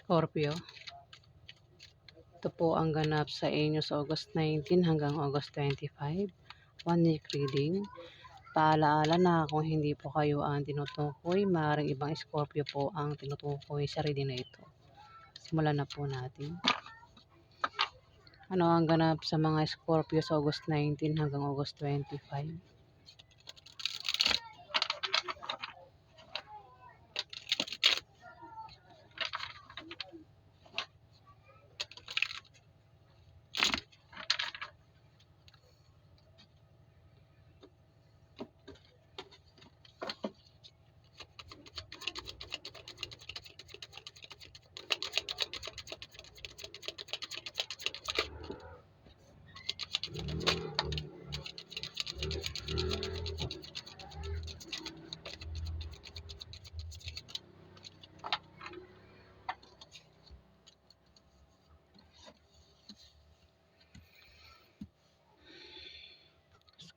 Scorpio, ito po ang ganap sa inyo sa August 19 hanggang August 25. 1 week reading. Paalaala na kung hindi po kayo ang tinutukoy, maaaring ibang Scorpio po ang tinutukoy sa reading na ito. Simulan na po natin. Ano ang ganap sa mga Scorpio sa August 19 hanggang August 25?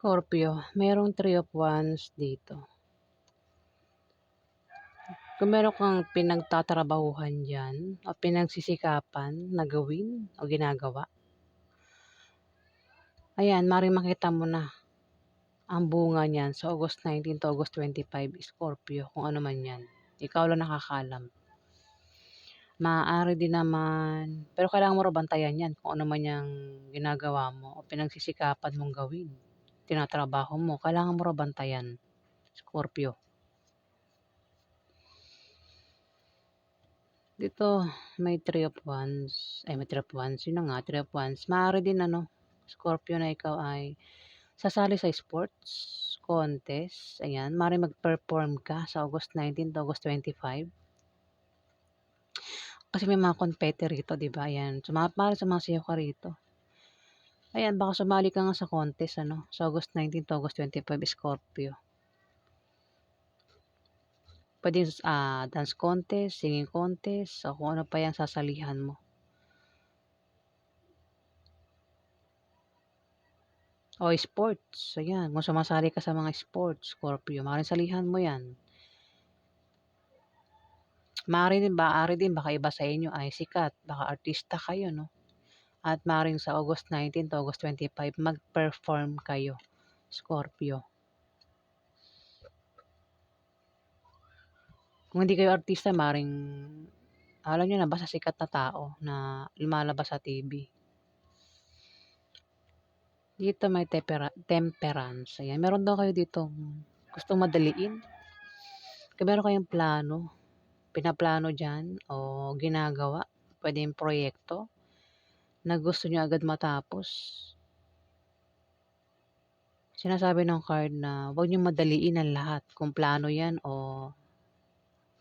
Scorpio, merong 3 of Wands dito. Kung meron kang pinagtatrabahuhan dyan o pinagsisikapan na gawin o ginagawa, ayan, maaaring makita mo na ang bunga niyan sa August 19 to August 25, Scorpio, kung ano man yan. Ikaw lang nakakaalam. Maaari din naman, pero kailangan mo rin bantayan yan kung ano man yung ginagawa mo o pinagsisikapan mong gawin. Tinatrabaho mo, kailangan mo rin bantayan, Scorpio. Dito, may 3 of Wands. Ay, may 3 of Wands. Yun na nga, 3 of Wands. Maaari din, Scorpio, na ikaw ay sasali sa sports, contest. Ayan, maaari mag-perform ka sa August 19 to August 25. Kasi may mga competitor rito, di ba? Ayan, maaari sumasayaw ka rito. Ayan, baka sumali ka nga sa contest, sa August 19 to August 25, Scorpio. Pwede dance contest, singing contest, o kung ano pa yung sasalihan mo. O sports, ayan, kung sumasali ka sa mga sports, Scorpio, maaaring salihan mo yan. Maaari din, baka iba sa inyo ay sikat, baka artista kayo, no? At maaaring sa August 19 to August 25, mag-perform kayo, Scorpio. Kung hindi kayo artista, maaaring, alam nyo na, basta sikat na tao na lumalabas sa TV. Dito may temperance. Ayan, meron daw kayo dito gustong madaliin. Kung meron kayong plano, pinaplano dyan o ginagawa, pwede yung proyekto na gusto nyo agad matapos. Sinasabi ng card na huwag nyo madaliin ang lahat kung plano yan o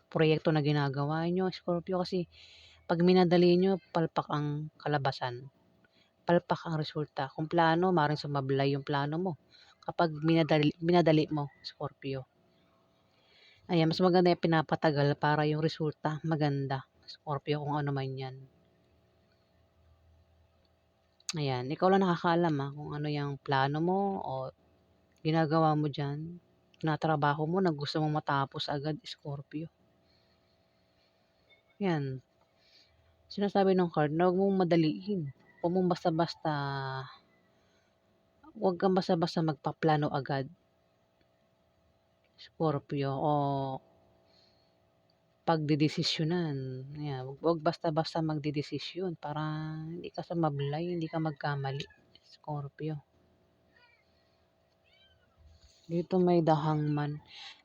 proyekto na ginagawa nyo, Scorpio, kasi pag minadali nyo, palpak ang kalabasan. Palpak ang resulta. Kung plano, maaaring sumablay yung plano mo. Kapag minadali mo, Scorpio. Ayan, mas maganda yung pinapatagal para yung resulta maganda, Scorpio, kung ano man yan. Ayan, ikaw lang nakakaalam kung ano yung plano mo o ginagawa mo dyan, na trabaho mo na gusto mong matapos agad, Scorpio. Yan, sinasabi ng card na huwag mong madaliin. Huwag kang basta-basta magpaplano agad, Scorpio, o pagdidesisyonan. Ayan, huwag basta-basta magdidesisyon para hindi ka sumablay, hindi ka magkamali, Scorpio. Dito may The Hangman.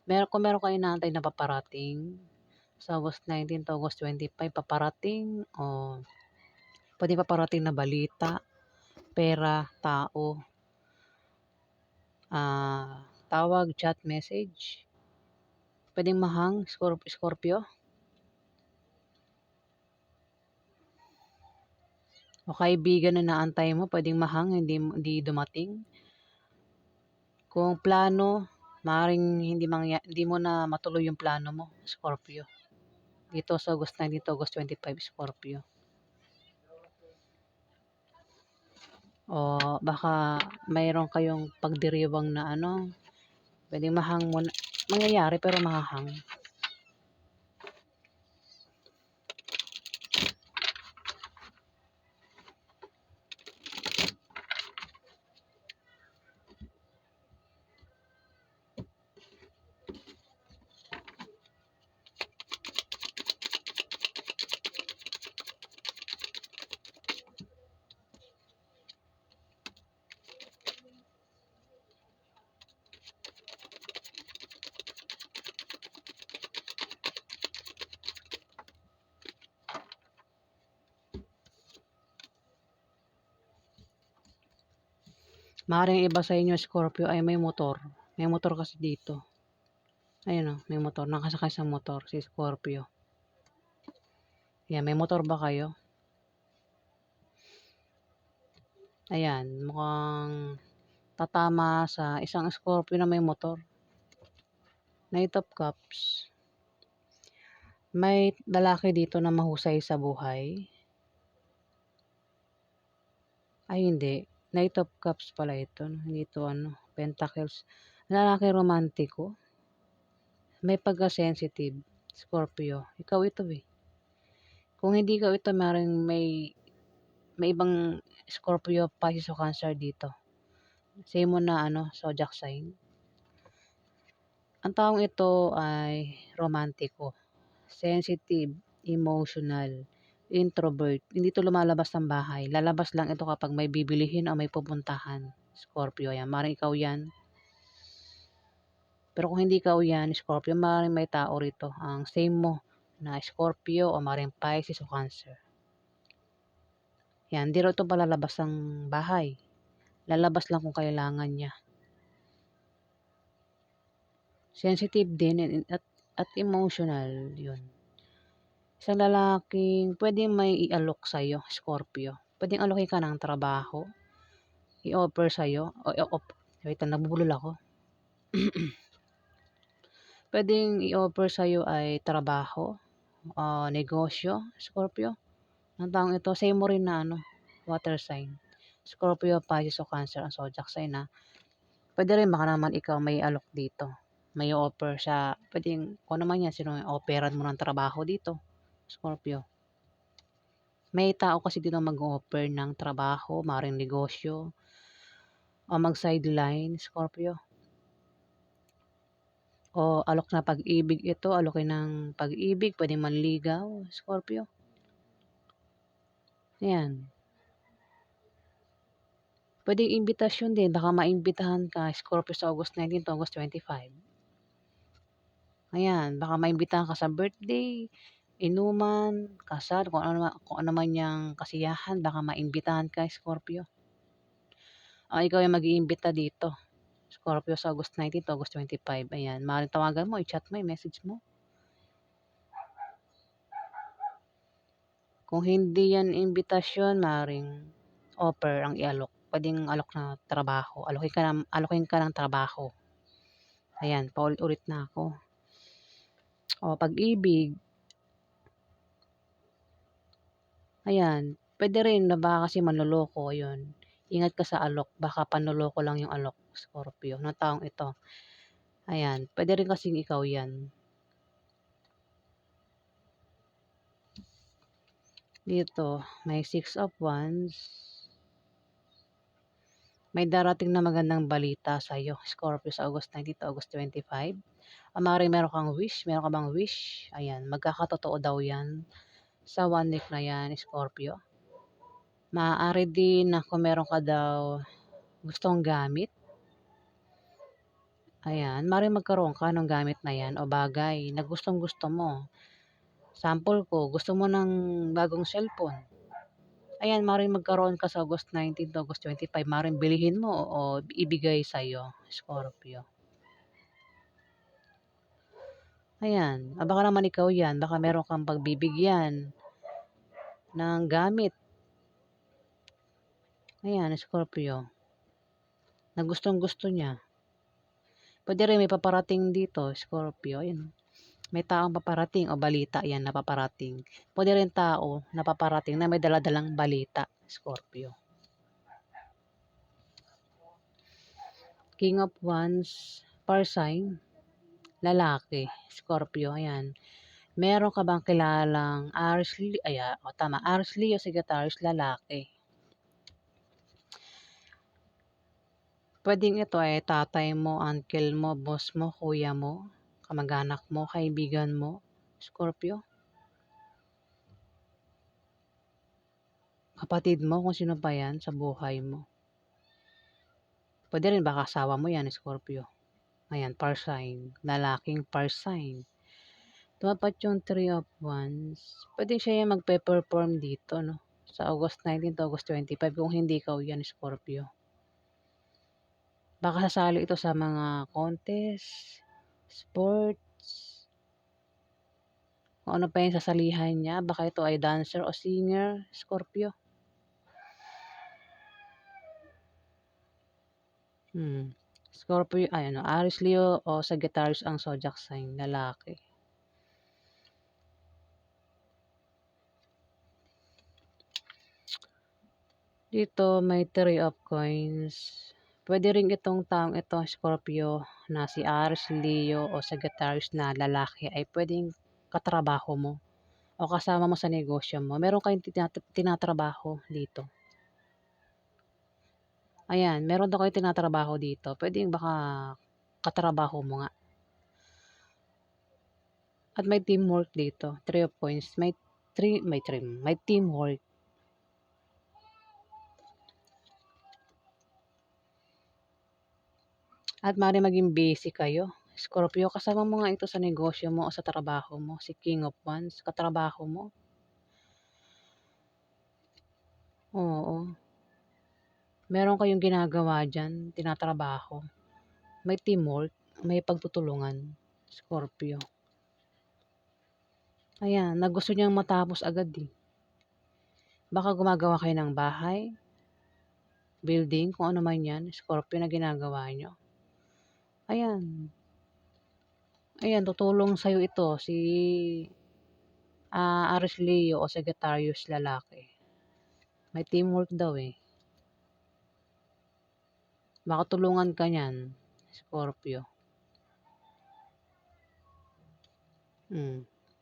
Kung meron kayo inaantay na paparating sa August 19 to August 25, paparating o pwede paparating na balita, pera, tao, tawag, chat, message. Pwedeng mahang, Scorpio. O kaibigan na naantay mo, pwedeng mahang, hindi dumating. Kung plano, maaaring hindi mo na matuloy yung plano mo, Scorpio. Dito sa August 19 to August 25, Scorpio. O baka mayroon kayong pagdiriwang na pwedeng mahang muna. Mangyayari pero mahahang. Maaaring iba sa inyo, Scorpio, ay may motor. May motor kasi dito. Ayun oh, may motor. Nakasakay sa motor si Scorpio. Yan, may motor ba kayo? Ayan, mukhang tatama sa isang Scorpio na may motor. Knight of Cups. May lalaki dito na mahusay sa buhay. Ay, hindi. Knight of Cups pala ito. Hindi ito ano, Pentacles. Lalaki romantiko. May pagka-sensitive. Scorpio. Ikaw ito eh. Kung hindi ikaw ito, may ibang Scorpio, Pisces o Cancer dito. Same mo na ano, zodiac sign. Ang taong ito ay romantiko, sensitive, emotional, introvert. Hindi ito lumalabas ng bahay. Lalabas lang ito kapag may bibilihin o may pupuntahan. Scorpio yan. Maring ikaw yan. Pero kung hindi ikaw yan, Scorpio, maring may tao rito. Ang same mo na Scorpio o maring Pisces o Cancer. Yan, di rin ito palalabas ng bahay. Lalabas lang kung kailangan niya. Sensitive din at emotional, yun. Isang lalaking pwedeng may i-alok sa'yo, Scorpio. Pwedeng alokin ka ng trabaho, i-offer sa'yo, wait lang, nabubulol ako. Pwedeng i-offer sa'yo ay trabaho, negosyo, Scorpio. Ang taong ito, same mo rin na ano, water sign. Scorpio, Pisces o Cancer ang zodiac sign na. Pwede rin baka naman ikaw may alok dito. May offer siya. Pwedeng, kung naman yan, sino yung offeran mo ng trabaho dito, Scorpio. May tao kasi dito mag-offer ng trabaho, maring negosyo, o mag-sideline, Scorpio. O alok na pag-ibig ito, alokin ng pag-ibig, pwedeng manligaw, Scorpio. Ayan. Pwedeng imbitasyon din, baka maimbitahan ka, Scorpio, sa August 19 to August 25. Ayan, baka maimbitahan ka sa birthday, inuman, kasal, kung ano man yang kasiyahan, baka maimbitahan ka, Scorpio. Ikaw yung mag-iimbita dito. Scorpio sa August 19 to August 25. Ayan, maaaring tawagan mo, i-chat mo, i-message mo. Kung hindi yan imbitasyon, maaaring offer ang ialok. Pwedeng alok na trabaho. Alokin ka ng trabaho. Ayan, paulit-ulit na ako. O pag-ibig. Ayan, pwede rin na baka kasi manloloko. Ayun. Ingat ka sa alok. Baka panloloko lang yung alok, Scorpio, ng taong ito. Ayan, pwede rin kasing ikaw yan. Dito, may 6 of Wands. May darating na magandang balita sa iyo, Scorpio, sa August 19 to August 25. Maaaring meron kang wish. Meron ka bang wish? Ayan, magkakatotoo daw yan sa 1 week na yan, Scorpio. Maaari din na kung meron ka daw gustong gamit. Ayan, maaaring magkaroon ka ng gamit na yan o bagay na gustong gusto mo. Sample ko, gusto mo ng bagong cellphone. Ayan, maaaring magkaroon ka sa August 19 to August 25. Maaaring bilihin mo o ibigay sa'yo, Scorpio. Ayan, baka naman ikaw yan. Baka meron kang pagbibigyan ng gamit. Ayan, Scorpio. Na gustong gusto niya. Pwede rin may paparating dito, Scorpio. Ayan. May taong paparating o balita yan na paparating. Pwede rin tao na paparating na may daladalang balita, Scorpio. King of Wands, fire sign, lalaki, Scorpio. Ayan. Meron ka bang kilalang Aries, tama, Aries, Leo, Sagittarius, lalaki? Pwedeng ito ay tatay mo, uncle mo, boss mo, kuya mo, kamag-anak mo, kaibigan mo, Scorpio. Kapatid mo, kung sino pa yan sa buhay mo. Pwede rin baka asawa mo yan, Scorpio. Ayan, fire sign. Lalaking fire sign. Tumapat yung 3 of Wands. Pwede siya yung magpe-perform dito, no? Sa August 19 to August 25 kung hindi ikaw yan, Scorpio. Baka sasali ito sa mga contest, sports, kung ano pa yung sasalihan niya. Baka ito ay dancer o singer, Scorpio. Scorpio, ay ano, Aries, Leo o Sagittarius ang zodiac sign, lalaki. Dito may Three of Coins. Pwede rin itong taong ito, Scorpio, na si Aries, Leo o Sagittarius na lalaki ay pwedeng katrabaho mo o kasama mo sa negosyo mo. Meron kayong tinatrabaho dito. Ayan, meron daw kayong tinatrabaho dito. Pwedeng baka katrabaho mo nga. At may teamwork dito. 3 of Coins. May teamwork. At maaari maging busy kayo. Scorpio, kasama mo nga ito sa negosyo mo o sa trabaho mo. Si King of Wands, katrabaho mo. Oo. Meron kayong ginagawa dyan, tinatrabaho. May teamwork, may pagtutulungan. Scorpio. Ayan, na gusto niyang matapos agad eh. Baka gumagawa kayo ng bahay, building, kung ano man yan, Scorpio na ginagawa nyo. Ayan. Ayan, tutulong sa'yo ito, si Aries Leo o Sagittarius lalaki. May teamwork daw eh. Baka tulungan ka niyan, Scorpio.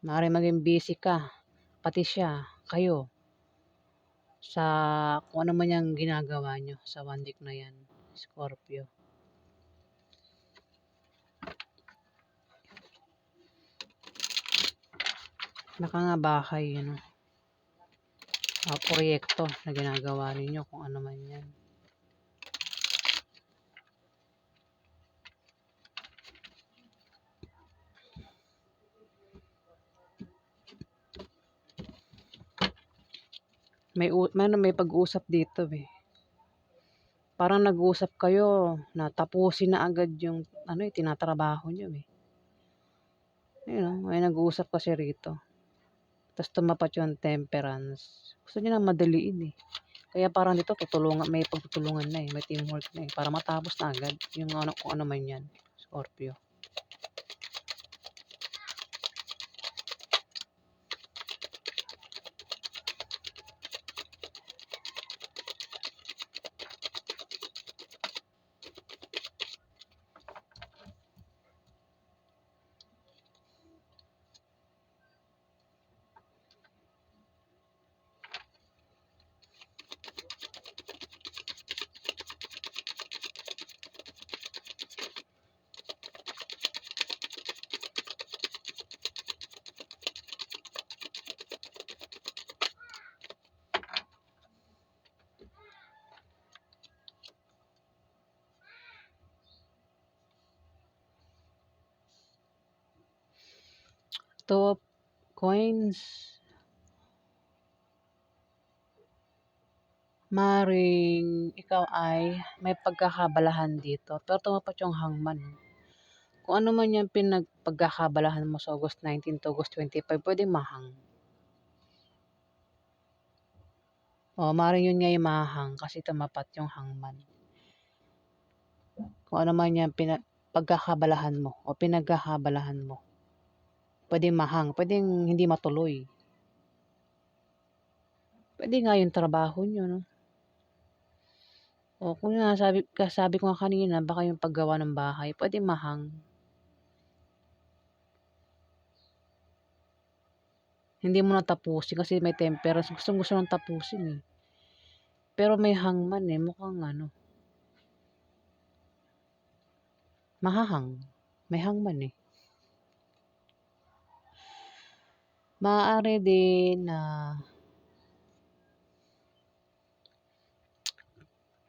Maaari maging busy ka, pati siya, kayo, sa kung ano man yung ginagawa nyo sa 1 week na yan, Scorpio. Baka nga bahay, ano, proyekto na ginagawa ninyo, kung ano man yan. May pag-usap dito eh. Parang nag-usap kayo na tapusin na agad yung ano eh, tinatrabaho nyo eh. Ayun, may nag-uusap kasi rito. Tapos tumapat yung Temperance. Gusto niya na madaliin eh. Kaya parang dito tutulungan, may pagtutulungan na eh, may teamwork na eh, para matapos na agad yung ano, kung ano man yan, Scorpio. Two of Coins. Maring ikaw ay may pagkakabalahan dito. Pero tumapat yung Hangman. Kung ano man yung pagkakabalahan mo sa August 19 to August 25, pwedeng mahang. O, maring yun nga yung mahang kasi tumapat yung Hangman. Kung ano man yung pagkakabalahan mo o pinagkakabalahan mo. Pwedeng mahang, pwedeng hindi matuloy. Pwede nga yung trabaho nyo, no? O kung nga sabi ko nga kanina, baka yung paggawa ng bahay, pwede mahang. Hindi mo natapusin kasi may Temperance. Gusto nang tapusin eh. Pero may Hangman eh, mukhang ano. Mahahang. May Hangman eh. Maaari din na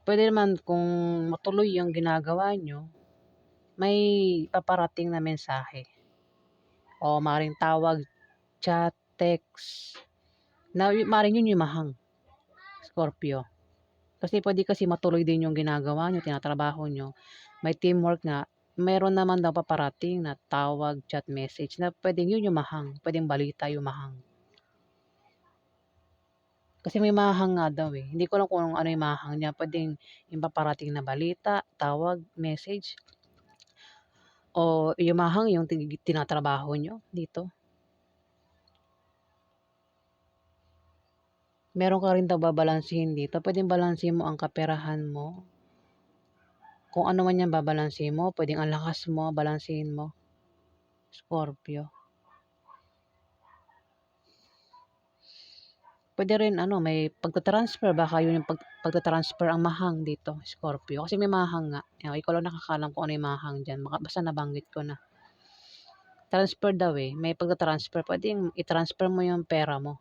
pwede naman kung matuloy yung ginagawa nyo, may paparating na mensahe. O maring tawag, chat, text. Na maring yun yung mahang, Scorpio. Kasi puwede kasi matuloy din yung ginagawa niyo, tinatrabaho niyo. May teamwork nga, meron naman daw paparating na tawag, chat message na puwedeng yun humahang, puwedeng balita humahang. Kasi may mahahang nga daw, eh. Hindi ko alam kung ano yung mahahang niya, puwedeng yung paparating na balita, tawag, message o humahang yung tinatrabaho niyo dito. Meron ka rin daw babalansehin dito, puwedeng balansehin mo ang kaperahan mo. Kung ano man 'yang babalansehin mo, puwedeng ang lakas mo balansehin mo, Scorpio. Puwede rin ano, may pagta-transfer baka yun yung pagta-transfer ang mahang dito, Scorpio. Kasi may mahang nga, ikaw lang nakakaalam kung ano yung mahang diyan, basta nabanggit ko na. Transfer daw, eh, may pagta-transfer, puwedeng i-transfer mo yung pera mo.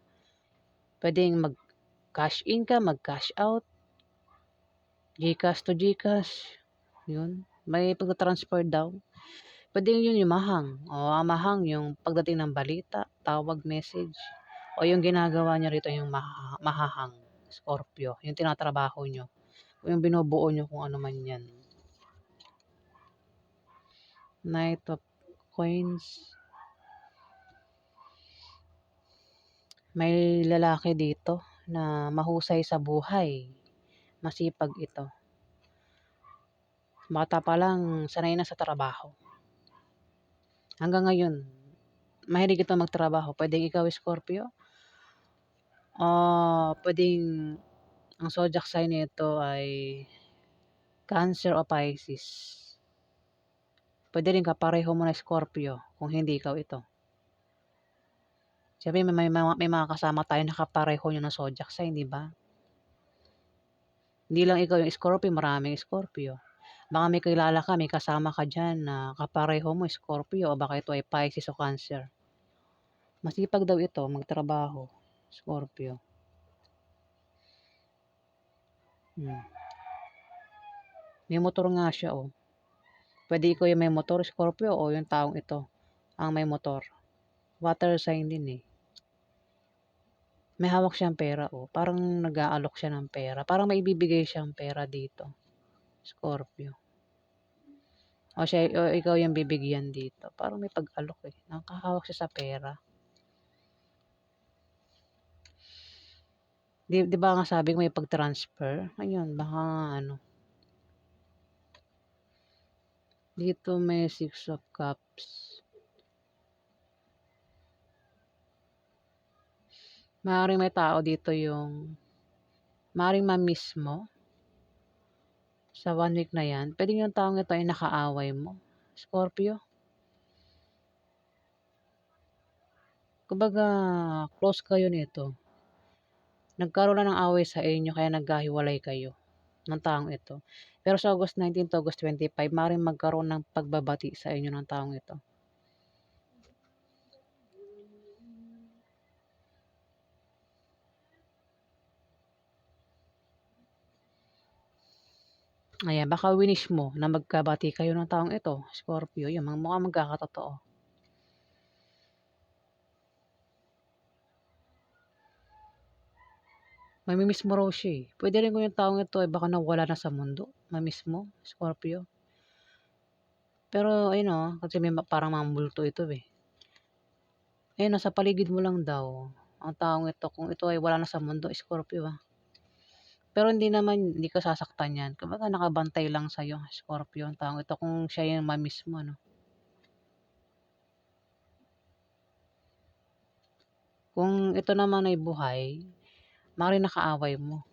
Puwedeng mag-cash in ka, mag-cash out, GCash to GCash, yun. May pagta-transfer daw. Puwedeng yun yung mahang, ang mahang yung pagdating ng balita, tawag, message, o yung ginagawa niyo rito yung mahahang, Scorpio, yung tinatrabaho niyo, o yung binubuo niyo kung ano man 'yan. Knight of Coins. May lalaki dito na mahusay sa buhay, masipag ito. Bata pa lang sanay na sa trabaho. Hanggang ngayon, mahilig ito magtrabaho. Puwedeng ikaw, Scorpio, puwedeng ang zodiac sign nito ay Cancer o Pisces. Puwede rin kapareho mo na Scorpio kung hindi ikaw ito. Siyempre may mga kasama tayo na kapareho niyo ng zodiac sign, 'di ba? Hindi lang ikaw yung Scorpio, maraming Scorpio. Baka may kilala ka, may kasama ka diyan na kapareho mo Scorpio o baka ito ay Pisces o Cancer. Masipag daw ito magtrabaho, Scorpio. Hmm. May motor nga siya, oh. Puwede ikaw yung may motor, Scorpio, o yung taong ito ang may motor. Water sign din, eh. May hawak siyang pera, oh. Parang nag-aalok siya ng pera. Parang may ibibigay siyang pera dito, Scorpio. O ikaw yung bibigyan dito. Parang may pag-alok, eh. Nakahawak siya sa pera. Di ba nga sabi ko may pag-transfer? Ayun, baka ano. Dito may 6 of Cups. Maaaring may tao dito yung maaaring ma-miss mo sa 1 week na yan. Puwedeng yung taong ito ay nakaaway mo, Scorpio. Kumbaga close kayo nito. Nagkaroon na ng away sa inyo kaya nagkahiwalay kayo ng taong ito. Pero sa August 19 to August 25, maaaring magkaroon ng pagbabati sa inyo ng taong ito. Ayan, baka winish mo na magkabati kayo ng taong ito, Scorpio. Yun, mukhang magkakatotoo. Mami-miss mo raw siya, eh. Puwede rin kung yung taong ito ay baka nawala na sa mundo, ma-miss mo, Scorpio. Pero ayun, kasi may parang mga multo ito, eh. Ayun, nasa paligid mo lang daw ang taong ito kung ito ay wala na sa mundo, Scorpio, Pero hindi ka sasaktan niyan. Kumbaga nakabantay lang sa'yo, Scorpio, ang taong ito kung siya yung ma-miss mo, Kung ito naman ay buhay, maaaring nakaaway mo.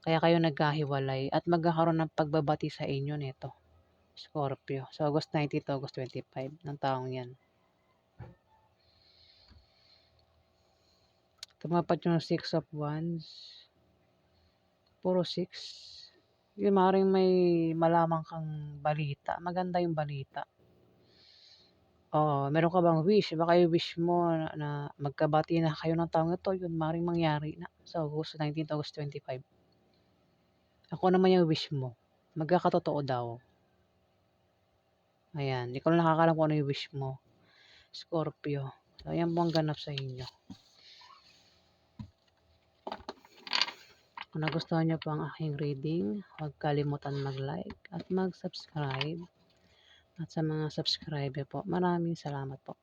Kaya kayo nagkahiwalay at magkakaroon ng pagbabati sa inyo nito, Scorpio. Sa August 19 to August 25 ng taong yan. Tumapat yung 6 of Wands. Puro 6. Yung maaaring may malaman kang balita. Maganda yung balita. Meron ka bang wish? Baka yung wish mo na magkabati na kayo ng taong ito, yun maaaring mangyari na sa August 19 to August 25. Ako naman yung wish mo. Magkakatotoo daw. Ayan, di ko na nakakalam kung ano yung wish mo, Scorpio. So, ayan po ang ganap sa inyo. Kung nagustuhan niyo po ang aking reading, huwag kalimutan mag-like at mag-subscribe. At sa mga subscriber po, maraming salamat po.